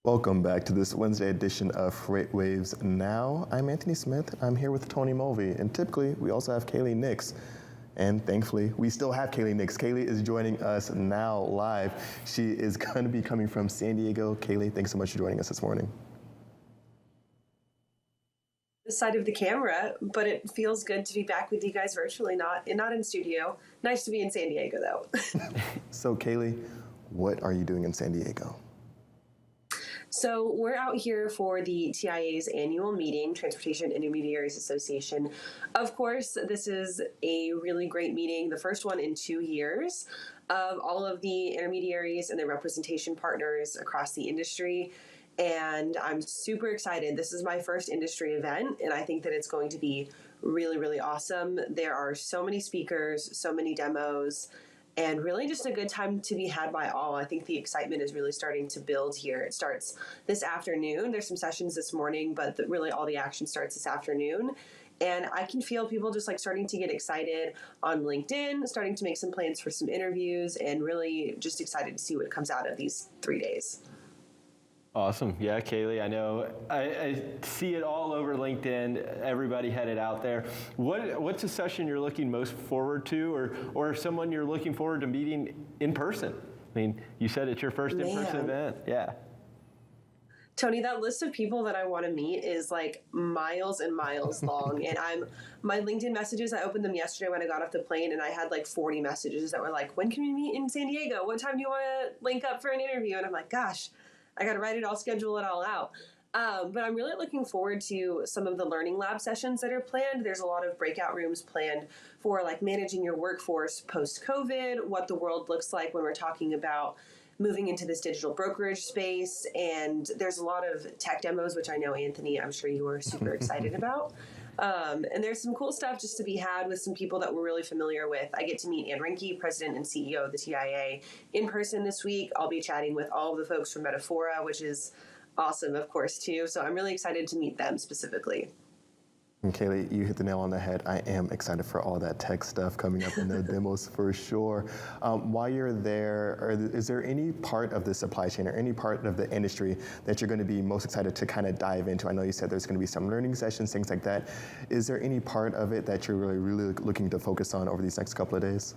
Welcome back to this Wednesday edition of Freight Waves Now. I'm Anthony Smith. I'm here with Tony Mulvey, and typically we also have Kaylee Nix. And thankfully, we still have Kaylee Nix. Kaylee is joining us now live. She is going to be coming from San Diego. Kaylee, thanks so much for joining us this morning. The side of the camera, but it feels good to be back with you guys virtually, not in studio. Nice to be in San Diego, though. So, Kaylee, what are you doing in San Diego? So we're out here for the TIA's annual meeting, Transportation Intermediaries Association. Of course, this is a really great meeting, the first one in 2 years, of all of the intermediaries and their representation partners across the industry. And I'm super excited. This is my first industry event, and I think that it's going to be really, really awesome. There are so many speakers, so many demos, and really just a good time to be had by all. I think the excitement is really starting to build here. It starts this afternoon. There's some sessions this morning, but really all the action starts this afternoon. And I can feel people just like starting to get excited on LinkedIn, starting to make some plans for some interviews, and really just excited to see what comes out of these 3 days. Awesome. Yeah, Kaylee, I know. I see it all over LinkedIn, everybody headed out there. What's a session you're looking most forward to, or someone you're looking forward to meeting in person? I mean, you said it's your first in-person event. Yeah. Tony, that list of people that I want to meet is like miles and miles long. And my LinkedIn messages, I opened them yesterday when I got off the plane, and I had like 40 messages that were like, when can we meet in San Diego? What time do you want to link up for an interview? And I'm like, gosh, I got to write it all, schedule it all out. But I'm really looking forward to some of the learning lab sessions that are planned. There's a lot of breakout rooms planned for like managing your workforce post-COVID, what the world looks like when we're talking about moving into this digital brokerage space. And there's a lot of tech demos, which I know, Anthony, I'm sure you were super excited about. And there's some cool stuff just to be had with some people that we're really familiar with. I get to meet Ann Rinke, President and CEO of the TIA, in person this week. I'll be chatting with all of the folks from Metaphora, which is awesome, of course, too. So I'm really excited to meet them specifically. And Kaylee, you hit the nail on the head. I am excited for all that tech stuff coming up in the demos for sure. While you're there, is there any part of the supply chain or any part of the industry that you're going to be most excited to kind of dive into? I know you said there's going to be some learning sessions, things like that. Is there any part of it that you're really looking to focus on over these next couple of days?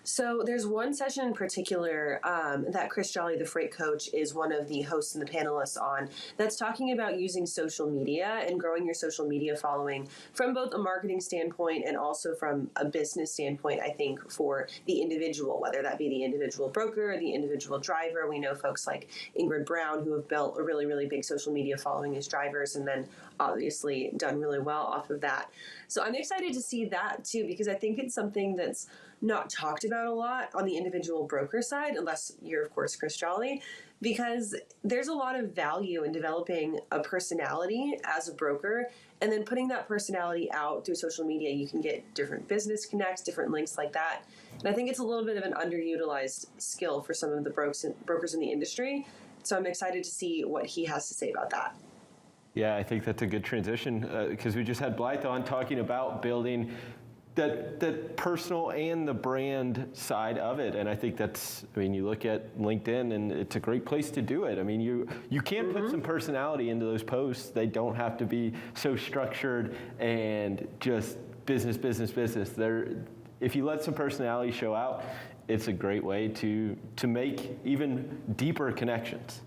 So there's one session in particular that Chris Jolly, the freight coach, is one of the hosts and the panelists on, that's talking about using social media and growing your social media following from both a marketing standpoint and also from a business standpoint, I think, for the individual, whether that be the individual broker or the individual driver. We know folks like Ingrid Brown who have built a really, really big social media following as drivers and then obviously done really well off of that. So I'm excited to see that too, because I think it's something that's not talked about a lot on the individual broker side, unless you're, of course, Chris Jolly, because there's a lot of value in developing a personality as a broker and then putting that personality out through social media. You can get different business connects, different links like that. And I think it's a little bit of an underutilized skill for some of the brokers in the industry. So I'm excited to see what he has to say about that. Yeah, I think that's a good transition because we just had Blythe on talking about building that personal and the brand side of it. And I think you look at LinkedIn and it's a great place to do it. I mean, you can put some personality into those posts. They don't have to be so structured and just business. If you let some personality show out, it's a great way to make even deeper connections.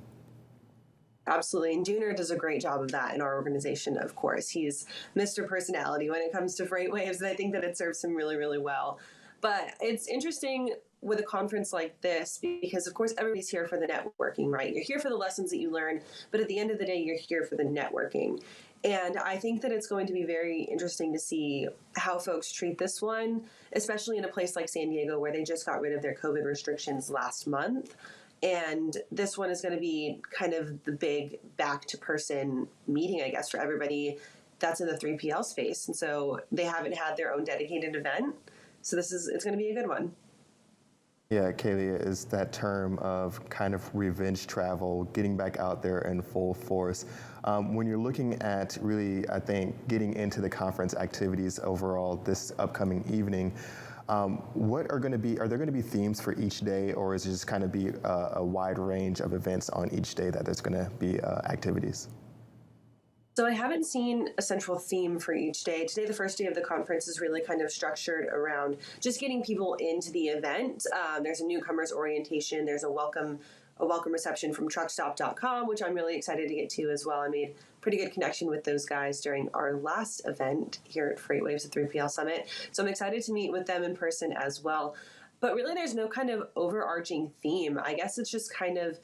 Absolutely. And Dooner does a great job of that in our organization, of course. He's Mr. Personality when it comes to Freight Waves, and I think that it serves him really, really well. But it's interesting with a conference like this because, of course, everybody's here for the networking, right? You're here for the lessons that you learn, but at the end of the day, you're here for the networking. And I think that it's going to be very interesting to see how folks treat this one, especially in a place like San Diego where they just got rid of their COVID restrictions last month. And this one is going to be kind of the big back-to-person meeting, I guess, for everybody that's in the 3PL space. And so they haven't had their own dedicated event. So it's going to be a good one. Yeah, Kaylee, is that term of kind of revenge travel, getting back out there in full force. When you're looking at really, I think, getting into the conference activities overall this upcoming evening, What are there going to be themes for each day, or is it just kind of be a wide range of events on each day that there's going to be activities? So I haven't seen a central theme for each day. Today, the first day of the conference, is really kind of structured around just getting people into the event. There's a newcomers orientation. There's a welcome reception from truckstop.com, which I'm really excited to get to as well. I made pretty good connection with those guys during our last event here at FreightWaves, the 3PL Summit. So I'm excited to meet with them in person as well. But really, there's no kind of overarching theme. I guess it's just kind of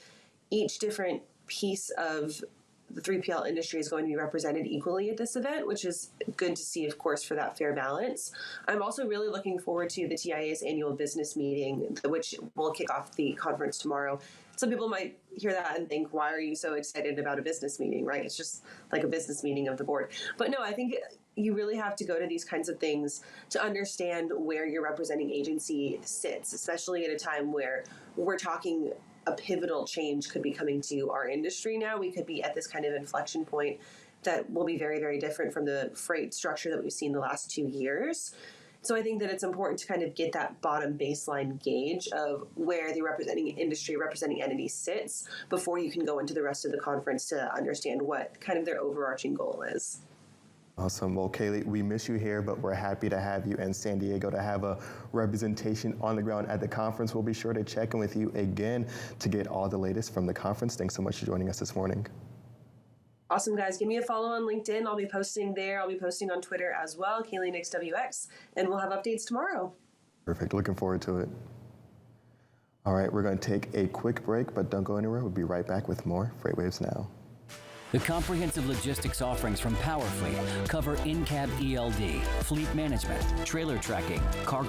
each different piece of the 3PL industry is going to be represented equally at this event, which is good to see, of course, for that fair balance. I'm also really looking forward to the TIA's annual business meeting, which will kick off the conference tomorrow. Some people might hear that and think, why are you so excited about a business meeting, right? It's just like a business meeting of the board. But no, I think you really have to go to these kinds of things to understand where your representing agency sits, especially at a time where we're talking a pivotal change could be coming to our industry now. We could be at this kind of inflection point that will be very, very different from the freight structure that we've seen the last 2 years. So I think that it's important to kind of get that bottom baseline gauge of where the representing entity sits before you can go into the rest of the conference to understand what kind of their overarching goal is. Awesome. Well, Kaylee, we miss you here, but we're happy to have you in San Diego to have a representation on the ground at the conference. We'll be sure to check in with you again to get all the latest from the conference. Thanks so much for joining us this morning. Awesome, guys. Give me a follow on LinkedIn. I'll be posting there. I'll be posting on Twitter as well, Kaylee Nix WX, and we'll have updates tomorrow. Perfect. Looking forward to it. All right, we're going to take a quick break, but don't go anywhere. We'll be right back with more FreightWaves Now. The comprehensive logistics offerings from PowerFleet cover in-cab ELD, fleet management, trailer tracking, cargo